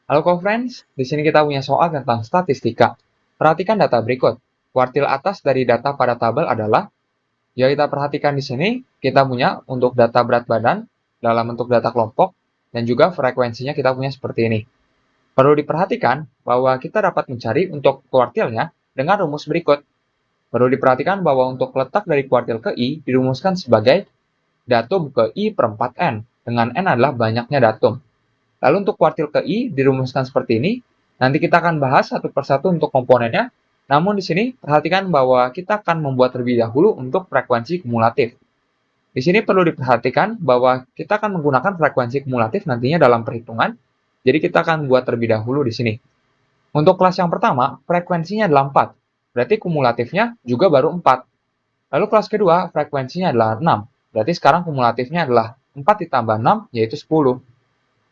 Halo co-friends, di sini kita punya soal tentang statistika. Perhatikan data berikut. Kuartil atas dari data pada tabel adalah, ya kita perhatikan di sini, kita punya untuk data berat badan dalam bentuk data kelompok, dan juga frekuensinya kita punya seperti ini. Perlu diperhatikan bahwa kita dapat mencari untuk kuartilnya dengan rumus berikut. Perlu diperhatikan bahwa untuk letak dari kuartil ke I dirumuskan sebagai datum ke I per 4N, dengan N adalah banyaknya datum. Lalu untuk kuartil ke I dirumuskan seperti ini. Nanti kita akan bahas satu persatu untuk komponennya. Namun di sini perhatikan bahwa kita akan membuat terlebih dahulu untuk frekuensi kumulatif. Di sini perlu diperhatikan bahwa kita akan menggunakan frekuensi kumulatif nantinya dalam perhitungan. Jadi kita akan buat terlebih dahulu di sini. Untuk kelas yang pertama, frekuensinya adalah 4. Berarti kumulatifnya juga baru 4. Lalu kelas kedua, frekuensinya adalah 6. Berarti sekarang kumulatifnya adalah 4 ditambah 6, yaitu 10.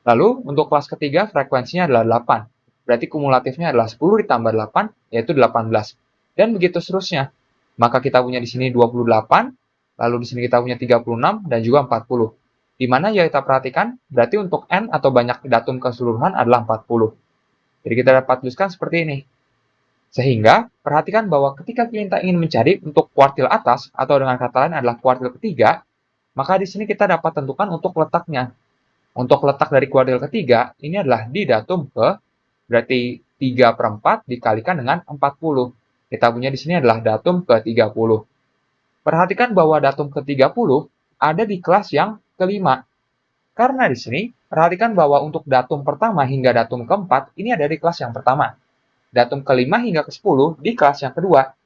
Lalu untuk kelas ketiga frekuensinya adalah 8. Berarti kumulatifnya adalah 10 ditambah 8, yaitu 18. Dan begitu seterusnya. Maka kita punya di sini 28, lalu di sini kita punya 36, dan juga 40. Di mana ya kita perhatikan, berarti untuk N atau banyak datum keseluruhan adalah 40. Jadi kita dapat tuliskan seperti ini. Sehingga, perhatikan bahwa ketika kita ingin mencari untuk kuartil atas, atau dengan kata lain adalah kuartil ketiga, maka di sini kita dapat tentukan untuk letaknya. Untuk letak dari kuartil ketiga, ini adalah di datum ke, berarti 3 per 4 dikalikan dengan 40. Kita punya di sini adalah datum ke-30. Perhatikan bahwa datum ke-30 ada di kelas yang kelima. Karena di sini, perhatikan bahwa untuk datum pertama hingga datum keempat, ini ada di kelas yang pertama. Datum kelima hingga ke-10 di kelas yang kedua.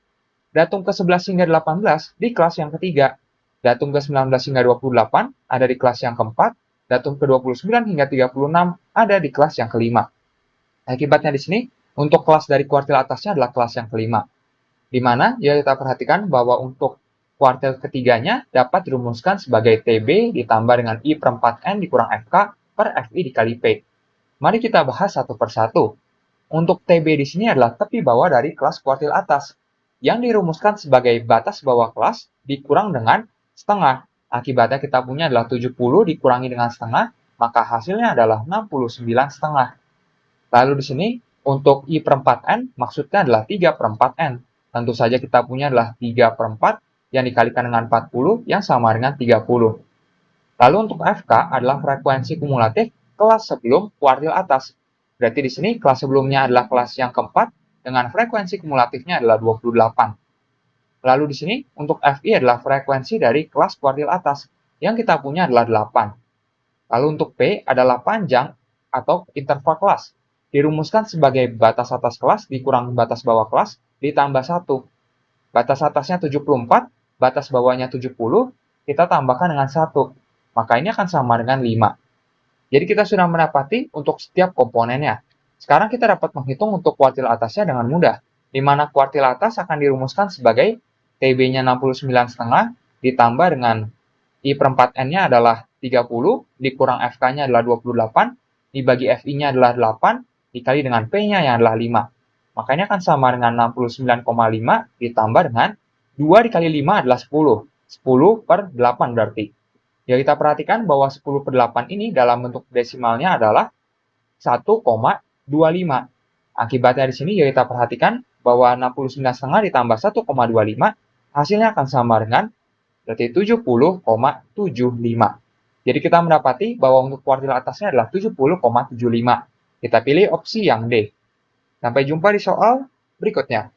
Datum ke-11 hingga 18 di kelas yang ketiga. Datum ke-19 hingga 28 ada di kelas yang keempat. Datum ke-29 hingga 36 ada di kelas yang kelima. Akibatnya di sini, untuk kelas dari kuartil atasnya adalah kelas yang kelima. Di mana ya kita perhatikan bahwa untuk kuartil ketiganya dapat dirumuskan sebagai TB ditambah dengan I per 4N dikurang FK per FI dikali P. Mari kita bahas satu persatu. Untuk TB di sini adalah tepi bawah dari kelas kuartil atas, yang dirumuskan sebagai batas bawah kelas dikurang dengan setengah. Akibatnya kita punya adalah 70 dikurangi dengan setengah, maka hasilnya adalah 69 setengah. Lalu di sini, untuk I per 4N, maksudnya adalah 3 per 4N. Tentu saja kita punya adalah 3 per 4 yang dikalikan dengan 40 yang sama dengan 30. Lalu untuk FK adalah frekuensi kumulatif kelas sebelum kuartil atas. Berarti di sini kelas sebelumnya adalah kelas yang keempat dengan frekuensi kumulatifnya adalah 28. Lalu di sini untuk FI adalah frekuensi dari kelas kuartil atas yang kita punya adalah 8. Lalu untuk P adalah panjang atau interval kelas. Dirumuskan sebagai batas atas kelas dikurang batas bawah kelas ditambah 1. Batas atasnya 74, batas bawahnya 70, kita tambahkan dengan 1. Maka ini akan sama dengan 5. Jadi kita sudah mendapati untuk setiap komponennya. Sekarang kita dapat menghitung untuk kuartil atasnya dengan mudah, di mana kuartil atas akan dirumuskan sebagai TB-nya 69,5 ditambah dengan I per 4N-nya adalah 30, dikurang FK-nya adalah 28, dibagi FI-nya adalah 8, dikali dengan P-nya yang adalah 5. Makanya akan sama dengan 69,5 ditambah dengan 2 dikali 5 adalah 10. 10 per 8 berarti. Ya kita perhatikan bahwa 10 per 8 ini dalam bentuk desimalnya adalah 1,25. Akibatnya di sini ya kita perhatikan bahwa 69,5 ditambah 1,25 hasilnya akan sama dengan berarti 70,75. Jadi kita mendapati bahwa untuk kuartil atasnya adalah 70,75. Kita pilih opsi yang D. Sampai jumpa di soal berikutnya.